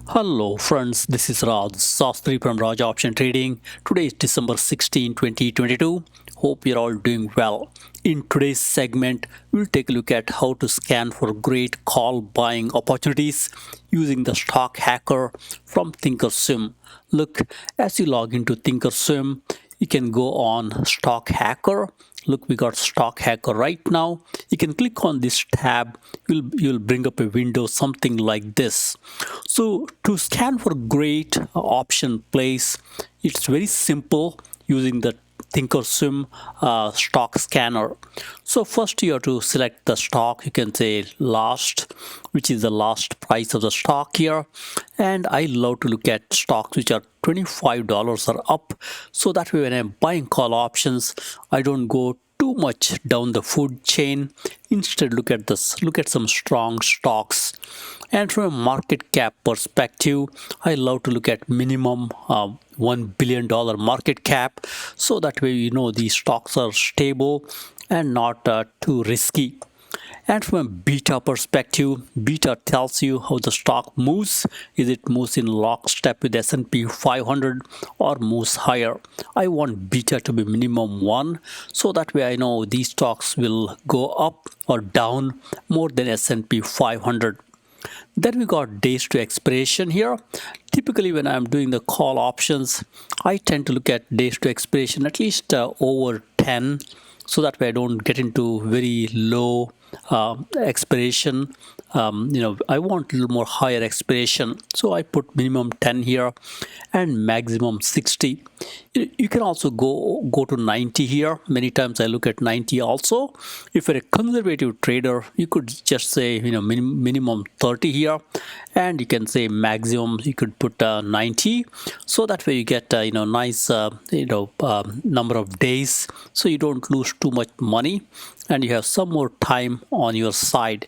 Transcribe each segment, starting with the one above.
Hello friends, this is Raj Sastry from Raj Option Trading. Today is December 16, 2022. Hope you're all doing well. In today's segment, we'll take a look at how to scan for great call buying opportunities using the stock hacker from Thinkorswim. Look, as you log into Thinkorswim, you can go on stock hacker. Look, we got stock hacker right now. You can click on this tab. You'll bring up a window something like this. So to scan for great option plays, it's very simple using the Thinkorswim stock scanner. So first you have to select the stock. You can say last, which is the last price of the stock here. And I love to look at stocks which are $25 or up. So that way when I'm buying call options, I don't go too much down the food chain. Instead, look at some strong stocks. And from a market cap perspective, I love to look at minimum $1 billion market cap, so that way you know these stocks are stable and not too risky. And from a beta perspective, beta tells you how the stock moves. Is it moves in lockstep with S&P 500 or moves higher? I want beta to be minimum 1, so that way I know these stocks will go up or down more than S&P 500. Then we got days to expiration here. Typically when I'm doing the call options, I tend to look at days to expiration at least over 10, so that way I don't get into very low expiration. I want a little more higher expiration, so I put minimum 10 here and maximum 60. You can also go to 90 here. Many times I look at 90 also. If you're a conservative trader, you could just say minimum 30 here, and you can say maximum you could put 90, so that way you get nice number of days, so you don't lose too much money and you have some more time on your side.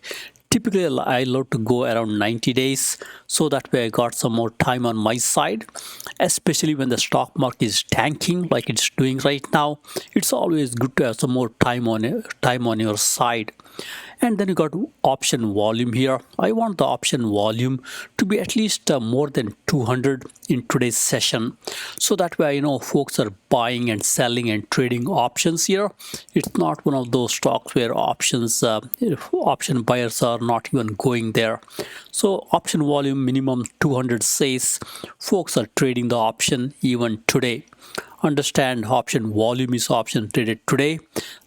Typically, I love to go around 90 days, so that way I got some more time on my side, especially when the stock market is tanking like it's doing right now. It's always good to have some more time on your side. And then you got option volume here. I want the option volume to be at least more than 200 in today's session, so that way I know folks are buying and selling and trading options here. It's not one of those stocks where option buyers are not even going there. So option volume minimum 200 says folks are trading the option even today. Understand option volume is option traded today.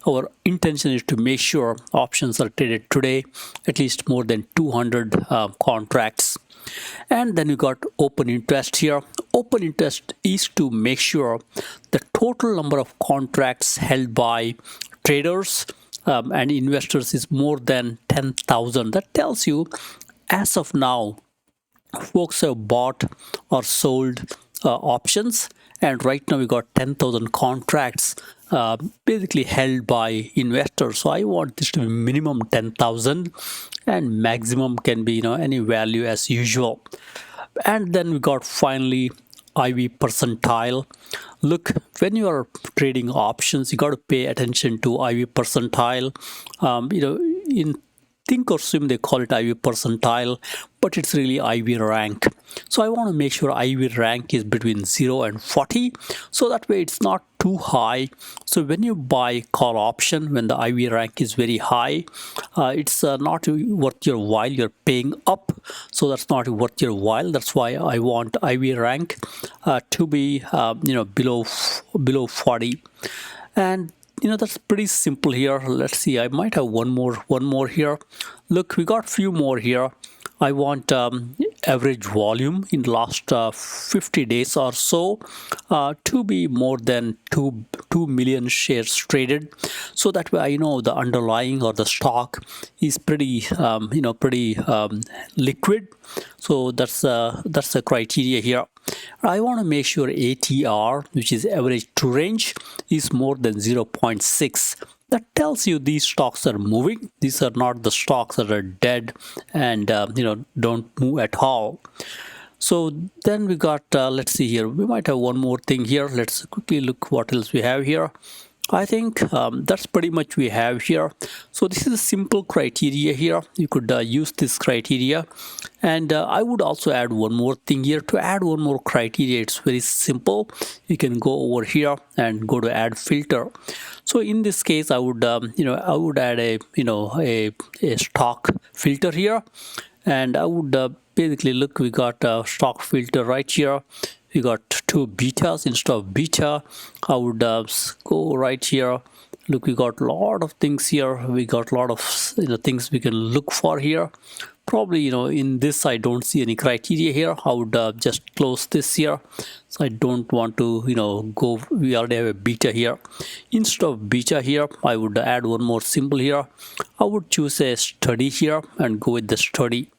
Our intention is to make sure options are traded today, at least more than 200 contracts. And then you got open interest here. Open interest is to make sure the total number of contracts held by traders and investors is more than 10,000. That tells you as of now folks have bought or sold options, and right now we got 10,000 contracts basically held by investors. So I want this to be minimum 10,000 and maximum can be any value as usual. And then we got finally IV percentile. Look, when you are trading options, you got to pay attention to IV percentile. In Thinkorswim they call it IV percentile, but it's really IV rank. So I want to make sure IV rank is between 0 and 40, so that way it's not too high. So when you buy call option, when the IV rank is very high, it's not worth your while. You're paying up, so that's not worth your while. That's why I want IV rank to be below 40. And that's pretty simple here. Let's see, I might have one more here. Look, we got few more here. I want average volume in the last 50 days or so to be more than 2 million shares traded, so that way I know the underlying or the stock is pretty liquid. So that's the criteria here. I want to make sure ATR, which is average true range, is more than 0.6. That tells you these stocks are moving. These are not the stocks that are dead and don't move at all. So then we got let's see here, we might have one more thing here. Let's quickly look what else we have here. I think that's pretty much we have here. So this is a simple criteria here. You could use this criteria, and I would also add one more thing here. To add one more criteria, it's very simple. You can go over here and go to add filter. So in this case, I would I would add a stock filter here, and I would basically look. We got a stock filter right here. We got two betas instead of beta. I would go right here. Look, we got a lot of things here. We got a lot of things we can look for here. Probably in this I don't see any criteria here. I would just close this here. So I don't want to go. We already have a beta here. Instead of beta here, I would add one more symbol here. I would choose a study here and go with the study.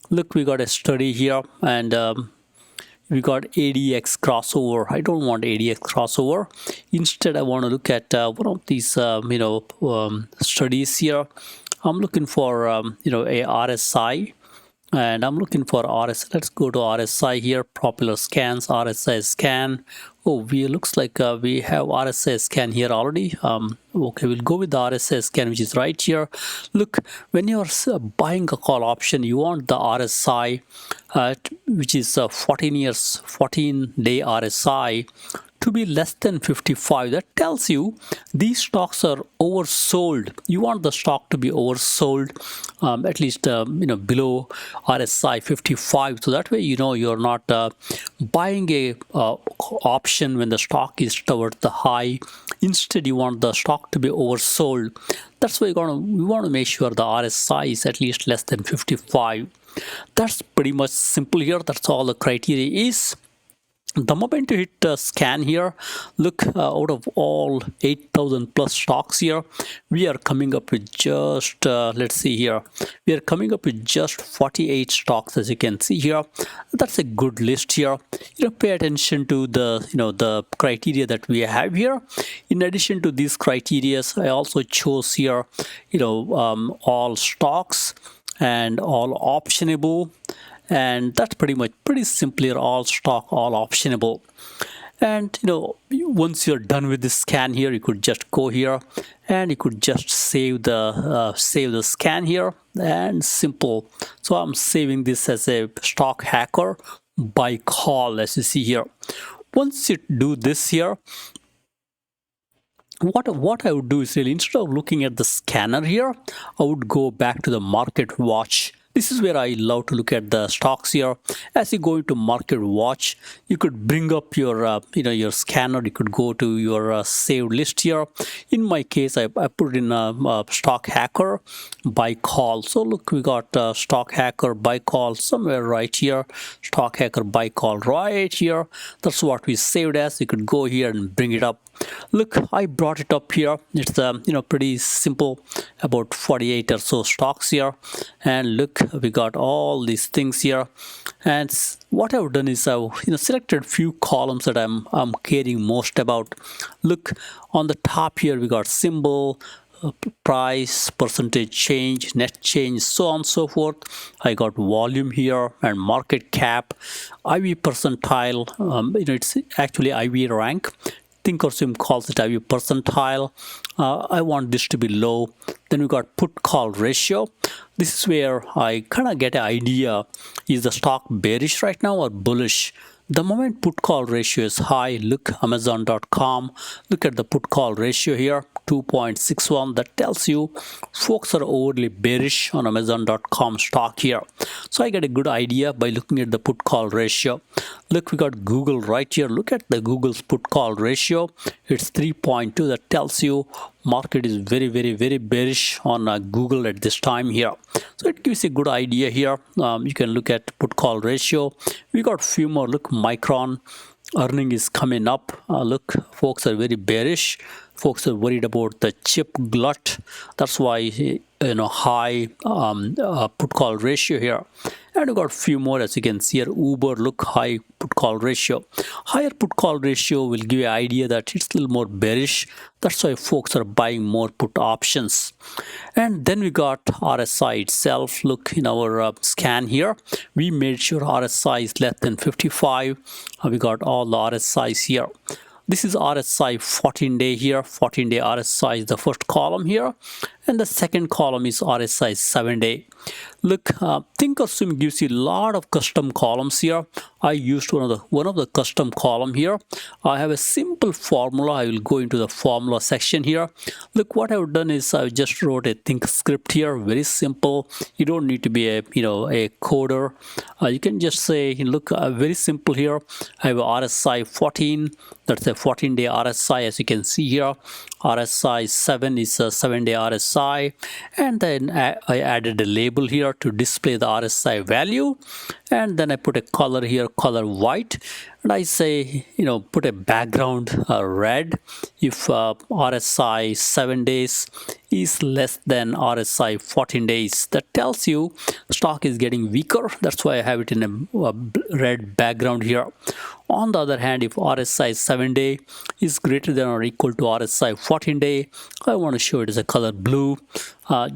Look, we got a study here, and we got ADX crossover. I don't want ADX crossover. Instead, I want to look at one of these studies here. I'm looking for a RSI, and I'm looking for RSI. Let's go to RSI here. Popular scans, RSI scan. Oh, looks like we have RSI scan here already. Okay, we'll go with the RSI scan, which is right here. Look, when you're buying a call option, you want the RSI, which is 14-day RSI, to be less than 55. That tells you these stocks are oversold. You want the stock to be oversold, at least below RSI 55. So that way you're not buying a option when the stock is towards the high. Instead, you want the stock to be oversold. That's why we want to make sure the RSI is at least less than 55. That's pretty much simple here. That's all the criteria is. The moment you hit scan here, look, out of all 8,000 plus stocks here, we are coming up with just let's see here, we are coming up with just 48 stocks, as you can see here. That's a good list here. Pay attention to the the criteria that we have here. In addition to these criteria, I also chose here all stocks and all optionable. And that's pretty simple here. All stock, all optionable. And once you're done with this scan here, you could just go here and you could just save the scan here, and simple. So I'm saving this as a stock hacker by call, as you see here. Once you do this here, what I would do is, really, instead of looking at the scanner here, I would go back to the market watch. This is where I love to look at the stocks here. As you go into market watch, you could bring up your your scanner. You could go to your saved list here. In my case, I put in a stock hacker by call. So look, we got stock hacker by call somewhere right here. Stock hacker by call right here. That's what we saved as. You could go here and bring it up. Look, I brought it up here. It's pretty simple, about 48 or so stocks here. And look, we got all these things here. And what I've done is I've selected few columns that I'm caring most about. Look, on the top here we got symbol, price, percentage change, net change, so on and so forth. I got volume here and market cap, IV percentile. It's actually IV rank. Thinkorswim calls it IV percentile. I want this to be low. Then we got put call ratio. This is where I kind of get an idea, is the stock bearish right now or bullish? The moment put call ratio is high, look, Amazon.com, look at the put call ratio here, 2.61. That tells you folks are overly bearish on Amazon.com stock here. So I get a good idea by looking at the put call ratio. Look, we got Google right here. Look at the Google's put call ratio. It's 3.2. That tells you market is very, very, very bearish on Google at this time here. So it gives a good idea here. You can look at put call ratio. We got few more. Look, Micron earning is coming up. Look, folks are very bearish. Folks are worried about the chip glut. That's why high put call ratio here. And we got few more, as you can see here. Uber, look, high put call ratio. Higher put call ratio will give you an idea that it's a little more bearish. That's why folks are buying more put options. And then we got RSI itself. Look, in our scan here, we made sure RSI is less than 55. We got all the RSIs here. This is RSI 14-day here. 14-day RSI is the first column here, and the second column is RSI 7-day. Look, Thinkorswim gives you a lot of custom columns here. I used one of the custom column here. I have a simple formula. I will go into the formula section here. Look, what I've done is I just wrote a think script here. Very simple. You don't need to be a a coder. You can just say, look, very simple here. I have a RSI 14. That's a 14-day RSI, as you can see here. RSI 7 is a 7-day RSI, and then I added a label here to display the RSI value, and then I put a color here, color white, and I say, put a background red if RSI 7 days is less than RSI 14 days. That tells you stock is getting weaker. That's why I have it in a red background here. On the other hand, if RSI 7-day is greater than or equal to RSI 14-day, I want to show it as a color blue,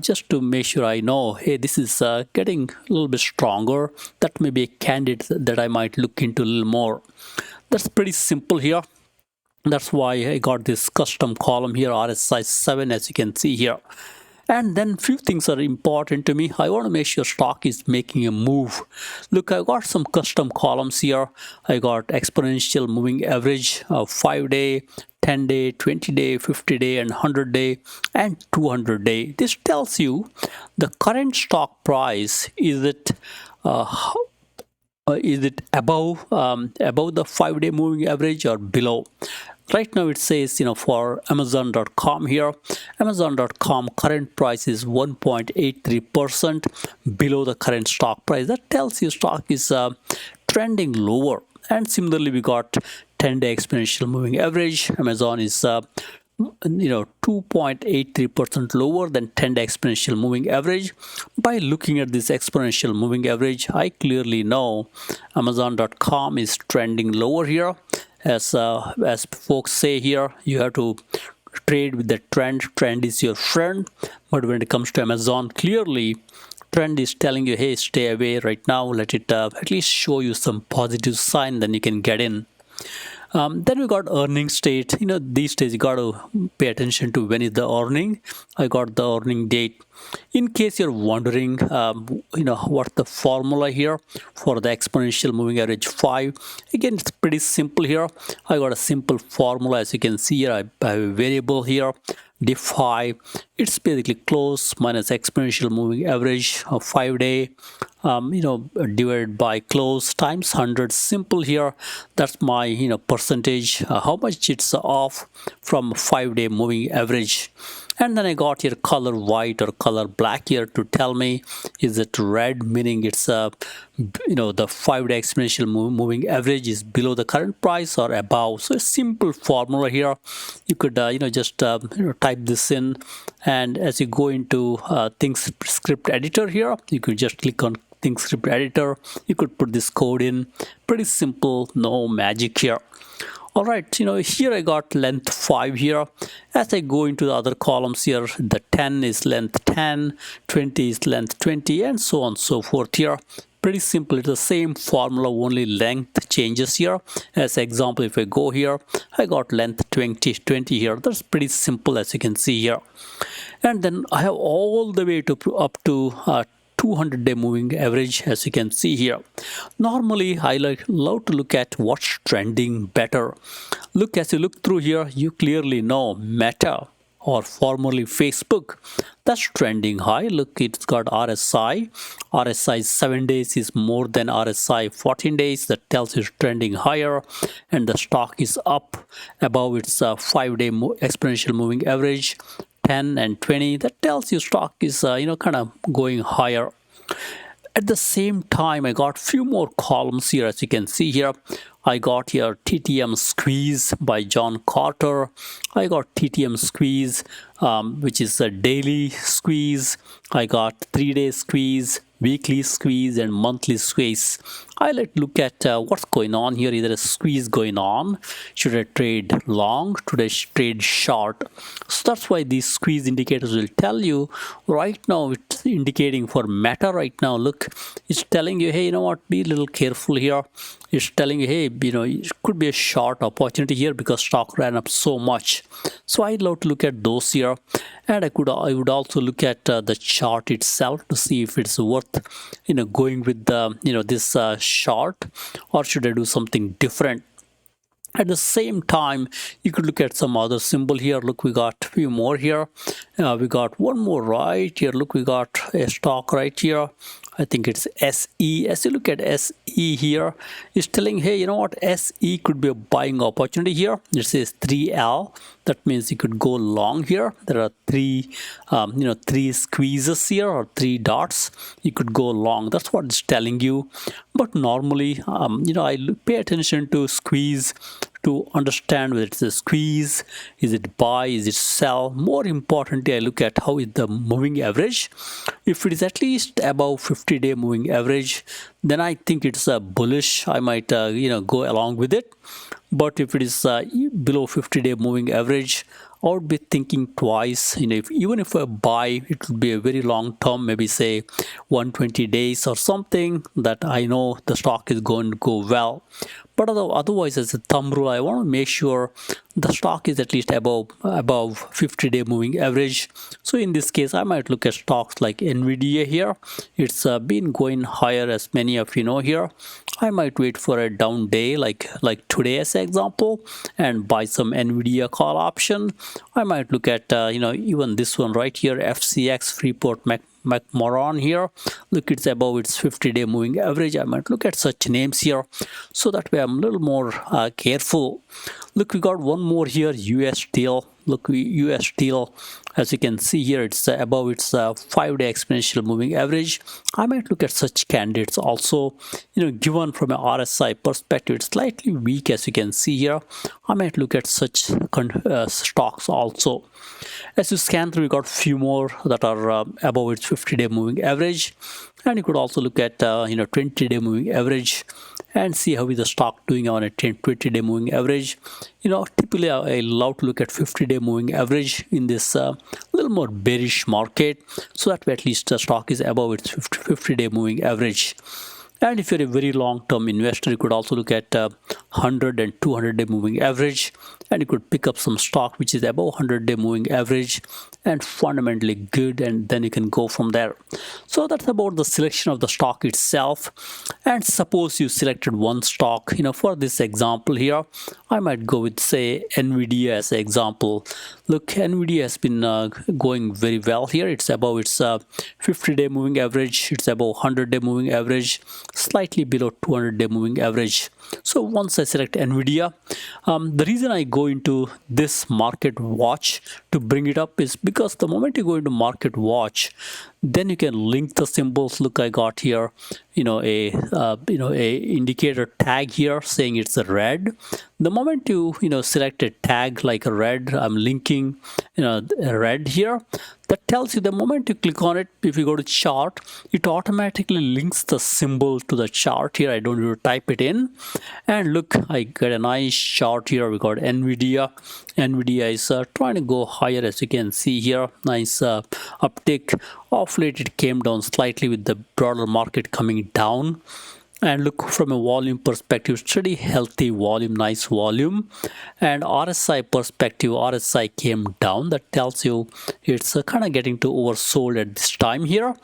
just to make sure I know, hey, this is getting a little bit stronger. That may be a candidate that I might look into a little more. That's pretty simple here. That's why I got this custom column here, RSI 7, as you can see here. And then few things are important to me. I want to make sure stock is making a move. Look, I got some custom columns here. I got exponential moving average of 5-day, 10-day, 20-day, 50-day, and 100-day, and 200-day. This tells you the current stock price. Is it above the 5-day moving average or below? Right now it says, for Amazon.com here, Amazon.com current price is 1.83% below the current stock price. That tells you stock is trending lower. And similarly, we got 10-day exponential moving average. Amazon is 2.83% lower than 10-day exponential moving average. By looking at this exponential moving average, I clearly know Amazon.com is trending lower here. As folks say here, you have to trade with the trend. Trend is your friend. But when it comes to Amazon, clearly trend is telling you, hey, stay away right now. Let it at least show you some positive sign, then you can get in. Then we got earnings date. These days you got to pay attention to when is the earning. I got the earning date. In case you're wondering, what's the formula here for the exponential moving average 5? Again, it's pretty simple here. I got a simple formula. As you can see here, I have a variable here, diff5. It's basically close minus exponential moving average of 5-day, divided by close times 100. Simple here. That's my percentage, how much it's off from 5-day moving average. And then I got here color white or color black here to tell me, is it red, meaning it's the 5-day exponential moving average is below the current price, or above. So a simple formula here. You could just type this in, and as you go into Think Script Editor here, you could just click on Think Script Editor. You could put this code in. Pretty simple, no magic here. All right, here I got length 5 here. As I go into the other columns here, the 10 is length 10, 20 is length 20, and so on and so forth here. Pretty simple. It's the same formula, only length changes here. As example, if I go here, I got length 20 here. That's pretty simple, as you can see here. And then I have all the way to up to 200-day moving average, as you can see here. Normally, I love to look at what's trending better. Look, as you look through here, you clearly know Meta, or formerly Facebook, that's trending high. Look, it's got RSI. RSI 7 days is more than RSI 14 days. That tells you it's trending higher, and the stock is up above its 5-day exponential moving average. 10 and 20, that tells you stock is kind of going higher. At the same time, I got few more columns here. As you can see here, I got here TTM Squeeze by John Carter. I got TTM Squeeze which is a daily squeeze. I got 3-day squeeze, weekly squeeze, and monthly squeeze. I like to look at what's going on here. Is there a squeeze going on? Should I trade long? Should I trade short? So that's why these squeeze indicators will tell you. Right now it's indicating for Meta right now. Look, it's telling you, hey, you know what, be a little careful here. It's telling you, hey, you know, it could be a short opportunity here because stock ran up so much. So I love to look at those here, and I would also look at the chart itself to see if it's worth, you know, going with the, you know, this short, or should I do something different. At the same time, you could look at some other symbol here. Look, we got a few more here. We got one more right here. Look, we got a stock right here. I think it's SE. As you look at SE here, it's telling, hey, you know what, SE could be a buying opportunity here. It says 3L. That means you could go long here. There are three squeezes here, or 3 dots. You could go long. That's what it's telling you. But normally, I pay attention to squeeze to understand whether it's a squeeze, is it buy, is it sell. More importantly, I look at how is the moving average. If it is at least above 50-day moving average, then I think it's bullish. I might go along with it. But if it is below 50-day moving average, I would be thinking twice. Even if I buy, it would be a very long term, maybe say 120 days or something, that I know the stock is going to go well. But otherwise, as a thumb rule, I want to make sure the stock is at least above 50-day moving average. So in this case, I might look at stocks like Nvidia here. It's been going higher, as many of you know here. I might wait for a down day like today as an example, and buy some Nvidia call option. I might look at even this one right here, FCX, Freeport McMoran here. Look, it's above its 50-day moving average. I might look at such names here, so that way I'm a little more careful. Look, we got one more here, US Steel. Look, US Steel, as you can see here, it's above its 5-day exponential moving average. I might look at such candidates also. Given from an RSI perspective, it's slightly weak, as you can see here. I might look at such stocks also. As you scan through, we got a few more that are above its 50-day moving average, and you could also look at 20-day moving average and see how is the stock doing on a 20-day moving average. Typically I love to look at 50-day moving average in this little more bearish market, so that way at least the stock is above its 50-day moving average. And if you're a very long-term investor, you could also look at 100 and 200-day moving average, and you could pick up some stock which is above 100-day moving average and fundamentally good, and then you can go from there. So that's about the selection of the stock itself. And suppose you selected one stock, for this example here, I might go with, say, Nvidia as an example. Look, Nvidia has been going very well here. It's above its 50-day moving average. It's above 100-day moving average, slightly below 200-day moving average. So once I select Nvidia, the reason I go into this market watch to bring it up is because the moment you go into market watch, then you can link the symbols. Look, I got here a indicator tag here saying it's a red. The moment you select a tag like a red, I'm linking a red here. That tells you the moment you click on it, if you go to chart, it automatically links the symbol to the chart here. I don't need to type it in. And look, I get a nice chart here. We got Nvidia. Nvidia is trying to go higher, as you can see here. Nice uptick. Off late it came down slightly with the broader market coming down. And look, from a volume perspective, pretty healthy volume, nice volume. And RSI perspective, RSI came down. That tells you it's kind of getting to oversold at this time here.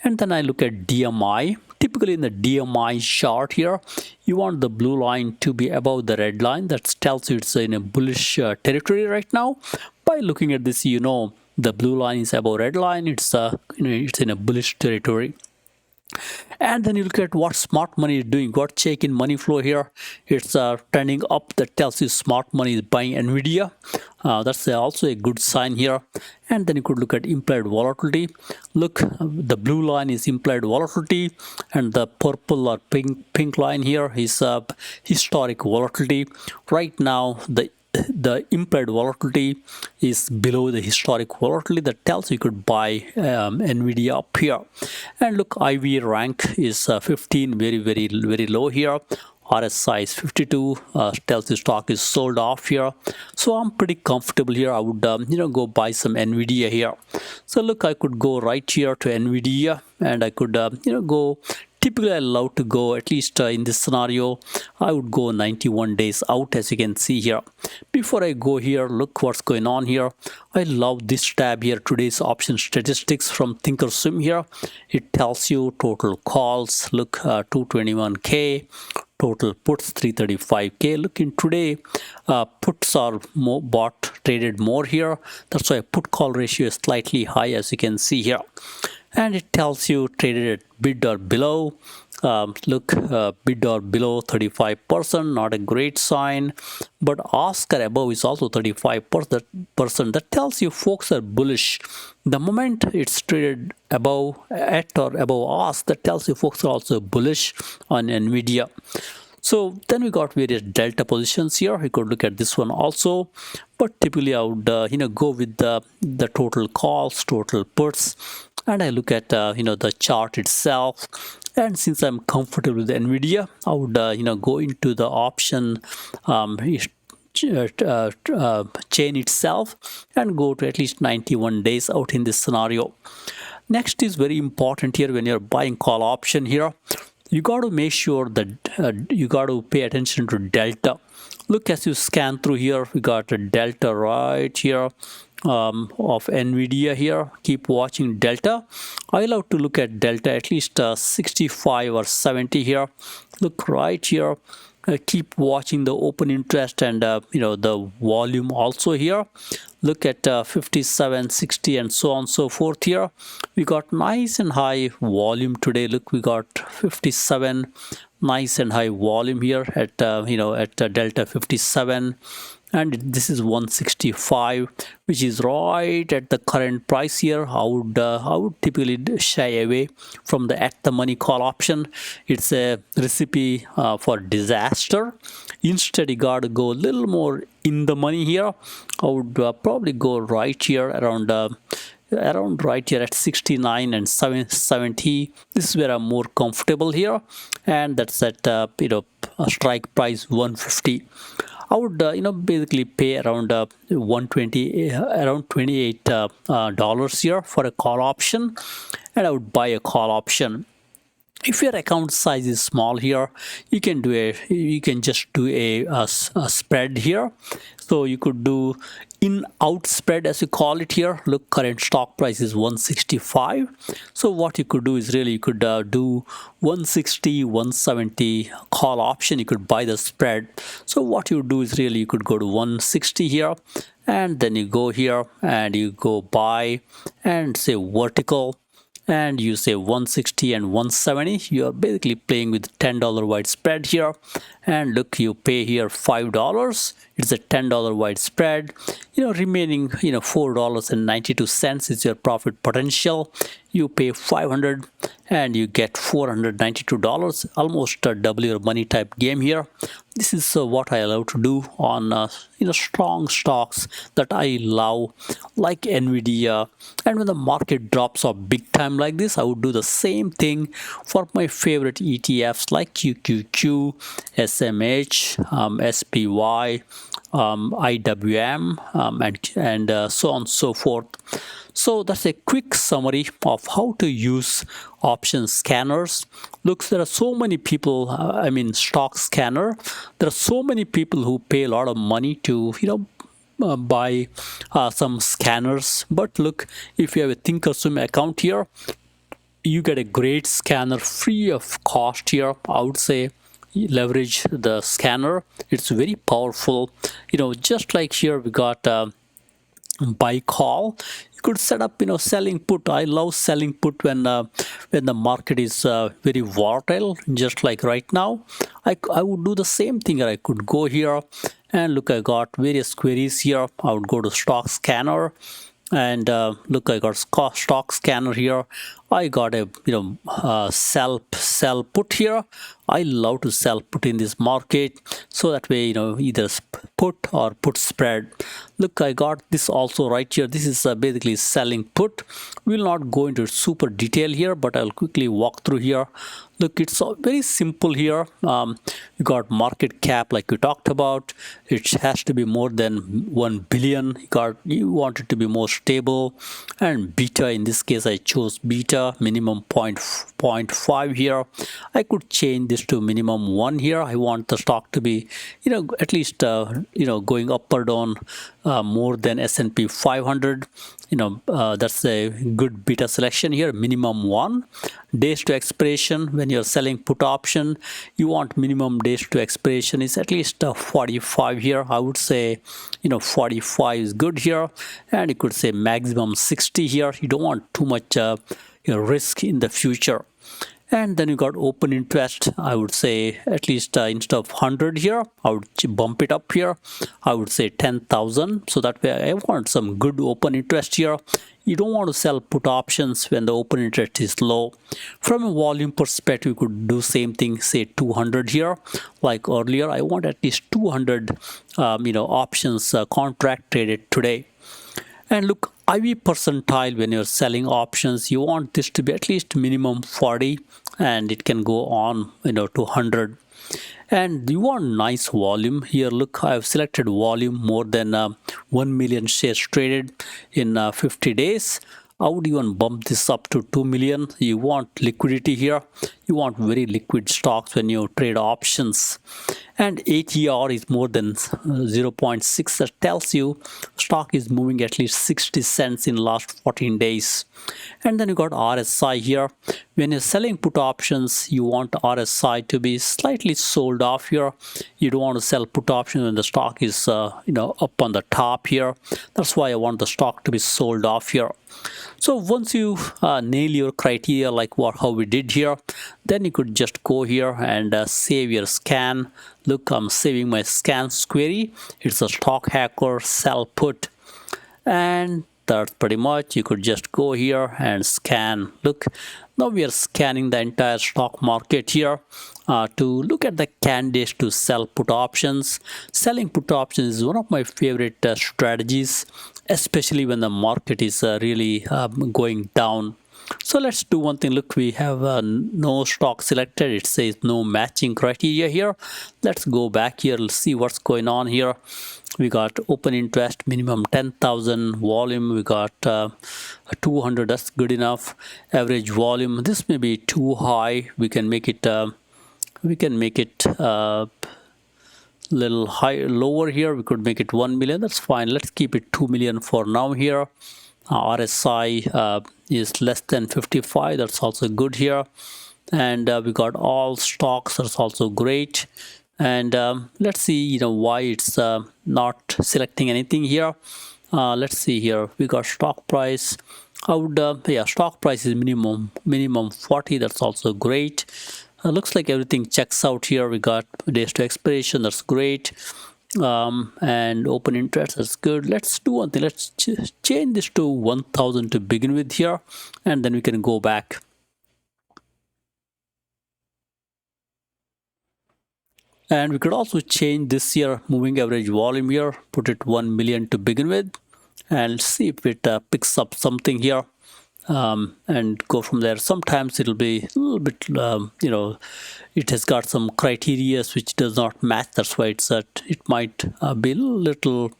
And then I look at DMI. Typically in the DMI chart here, you want the blue line to be above the red line. That tells you it's in a bullish territory right now. By looking at this, the blue line is above red line. It's in a bullish territory. And then you look at what smart money is doing. Got check in money flow here. It's trending up. That tells you smart money is buying Nvidia. That's also a good sign here. And then you could look at implied volatility. Look, the blue line is implied volatility, and the purple or pink line here is historic volatility. Right now, the the implied volatility is below the historic volatility. That tells you could buy Nvidia up here. And look, IV rank is 15, very low here. RSI is 52, tells the stock is sold off here. So I'm pretty comfortable here. I would go buy some Nvidia here. So look, I could go right here to Nvidia, and I could go. Typically, I love to go, at least in this scenario, I would go 91 days out, as you can see here. Before I go here, look what's going on here. I love this tab here, today's option statistics from Thinkorswim here. It tells you total calls, look, 221K. Total puts 335K. Look, in today, puts are more traded more here. That's why put call ratio is slightly high, as you can see here. And it tells you traded at bid or below. Look, bid or below 35%, not a great sign. But ask or above is also 35%. That tells you folks are bullish. The moment it's traded above, at or above ask, that tells you folks are also bullish on Nvidia. So then we got various delta positions here. You could look at this one also, but typically I would go with the total calls, total puts, and I look at the chart itself. And since I'm comfortable with Nvidia, I would go into the option chain itself and go to at least 91 days out in this scenario. Next is very important here when you're buying call option here. You got to make sure that you got to pay attention to delta. Look, as you scan through here, we got a delta right here of Nvidia here. Keep watching delta. I love to look at delta at least 65 or 70 here. Look right here. Keep watching the open interest and the volume also here. Look at 57, 60 and so on and so forth here. We got nice and high volume today. Look, we got 57, nice and high volume here at delta 57. And this is 165, which is right at the current price here. I would typically shy away from the at the money call option. It's a recipe for disaster. Instead, you got to go a little more in the money here. I would probably go right here around right here at 69 and 70. This is where I'm more comfortable here, and that's at a strike price 150. I would basically pay around 120 around $28 here for a call option, and I would buy a call option. If your account size is small here, you can just do a spread here. So you could do in-out spread, as you call it here. Look, current stock price is 165. So what you could do is really you could do 160, 170 call option. You could buy the spread. So what you do is really you could go to 160 here, and then you go here and you go buy and say vertical, and you say 160 and 170. You are basically playing with $10 wide spread here. And look, you pay here $5. It's a $10 wide spread. Remaining $4.92 is your profit potential. You pay 500 and you get $492, almost a double your money type game here. This is what I love to do on strong stocks that I love, like Nvidia. And when the market drops off big time like this, I would do the same thing for my favorite ETFs like QQQ, SMH, SPY, IWM, and so on and so forth. So that's a quick summary of how to use option scanners. Look, there are so many people, stock scanner. There are so many people who pay a lot of money to, buy some scanners. But look, if you have a Thinkorswim account here, you get a great scanner free of cost here. I would say leverage the scanner. It's very powerful. Just like here we got buy call. You could set up selling put. I love selling put when the market is very volatile, just like right now. I would do the same thing. I could go here and look, I got various queries here. I would go to stock scanner and look, I got stock scanner here. I got a sell put here. I love to sell put in this market, so that way either put or put spread. Look, I got this also right here. This is basically selling put. We'll not go into super detail here, but I'll quickly walk through here. Look, it's very simple here. You got market cap like we talked about. It has to be more than 1 billion. You want it to be more stable, and beta, in this case I chose beta minimum 0.5 here. I could change this to minimum 1 here. I want the stock to be at least going up or down more than S&P 500. That's a good beta selection here. Minimum 1 days to expiration. When you're selling put option, you want minimum days to expiration is at least 45 here. I would say 45 is good here, and you could say maximum 60 here. You don't want too much risk in the future. And then you got open interest. I would say at least instead of 100 here, I would bump it up here. I would say 10,000. So that way I want some good open interest here. You don't want to sell put options when the open interest is low. From a volume perspective, you could do same thing, say 200 here. Like earlier, I want at least 200 options contract traded today. And look, IV percentile, when you're selling options, you want this to be at least minimum 40, and it can go on to 100. And you want nice volume here. Look, I've selected volume more than 1 million shares traded in 50 days. I would even bump this up to 2 million. You want liquidity here. You want very liquid stocks when you trade options. And ATR is more than 0.6. That tells you stock is moving at least 60 cents in last 14 days. And then you got RSI here. When you're selling put options, you want RSI to be slightly sold off here. You don't want to sell put options when the stock is up on the top here. That's why I want the stock to be sold off here. So once you nail your criteria like how we did here, then you could just go here and save your scan. Look, I'm saving my scan query. It's a stock hacker sell put, and that's pretty much. You could just go here and scan. Look, now we are scanning the entire stock market here to look at the candidates to sell put options. Selling put options is one of my favorite strategies, especially when the market is really going down. So let's do one thing. Look, we have no stock selected. It says no matching criteria here. Let's go back here. Let's see what's going on here. We got open interest minimum 10,000, volume we got 200. That's good enough. Average volume, this may be too high. We can make it little higher, lower here. We could make it 1 million. That's fine. Let's keep it 2 million for now here. RSI is less than 55. That's also good here. And we got all stocks. That's also great. And let's see why it's not selecting anything here. Let's see here. We got stock price. I would stock price is minimum 40. That's also great. Looks like everything checks out here. We got days to expiration. That's great. And open interest, that's good. Let's do one thing. Let's change this to 1,000 to begin with here, and then we can go back. And we could also change this here moving average volume here, put it 1 million to begin with, and see if it picks up something here. And go from there. Sometimes it'll be a little bit, it has got some criteria which does not match. That's why it might be a little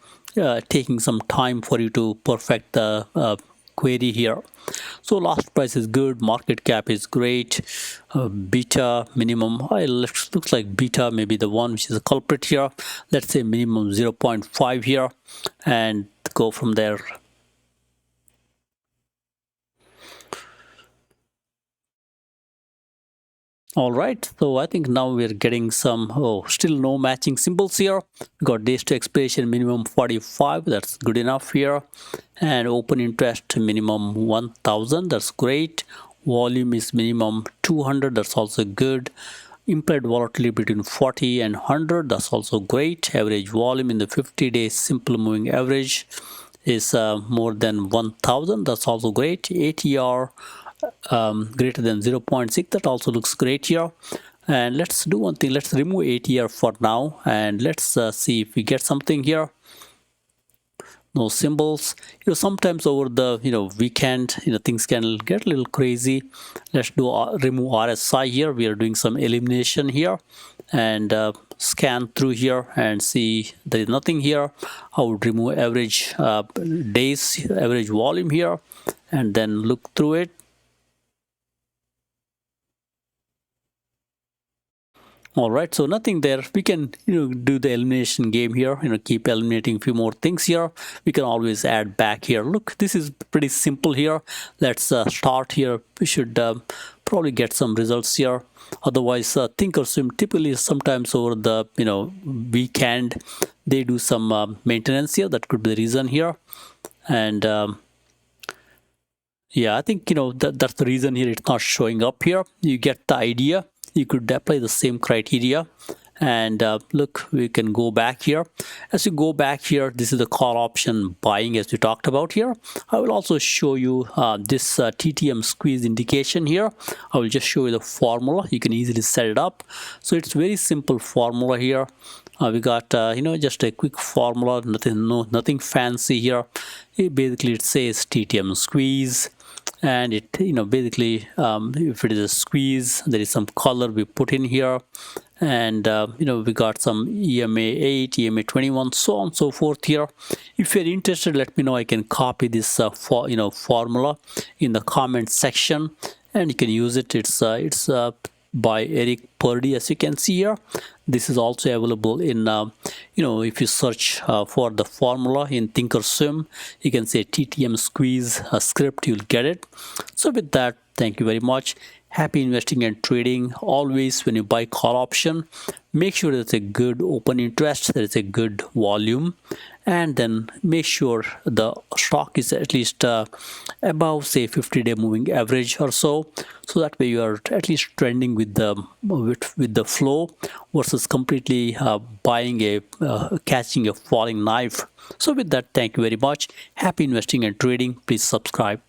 taking some time for you to perfect the query here. So last price is good, market cap is great, beta minimum, looks like beta may be the one which is a culprit here. Let's say minimum 0.5 here, and go from there. All right, so I think now we're getting some, still no matching symbols here. We got days to expiration minimum 45, that's good enough here. And open interest minimum 1,000, that's great. Volume is minimum 200, that's also good. Implied volatility between 40 and 100, that's also great. Average volume in the 50-day simple moving average is more than 1,000, that's also great. ATR greater than 0.6. That also looks great here. And let's do one thing. Let's remove ATR for now, and let's see if we get something here. No symbols. Sometimes over the weekend, things can get a little crazy. Let's do remove RSI here. We are doing some elimination here, and scan through here and see there is nothing here. I would remove average days, average volume here, and then look through it. All right, so nothing there. We can do the elimination game here, keep eliminating a few more things here. We can always add back here. Look, this is pretty simple here. Let's start here. We should probably get some results here. Otherwise, Thinkorswim typically sometimes over the weekend they do some maintenance here. That could be the reason here. And yeah, I think that's the reason here it's not showing up here. You get the idea. You could apply the same criteria, and look, we can go back here. As you go back here, this is the call option buying as we talked about here. I will also show you this TTM squeeze indication here. I will just show you the formula. You can easily set it up. So it's very simple formula here. We got just a quick formula, nothing fancy here. Basically it says TTM squeeze, and it basically if it is a squeeze, there is some color we put in here, and we got some EMA 8, EMA 21, so on and so forth here. If you're interested, let me know. I can copy this formula in the comment section, and you can use it. It's by Eric Purdy, as you can see here. This is also available in if you search for the formula in Thinkorswim, you can say TTM squeeze script, you'll get it. So with that, thank you very much. Happy investing and trading. Always when you buy call option, make sure there's a good open interest, there is a good volume, and then make sure the stock is at least above say 50-day moving average or so that way you are at least trending with the flow versus completely buying catching a falling knife. So with that, thank you very much. Happy investing and trading. Please subscribe.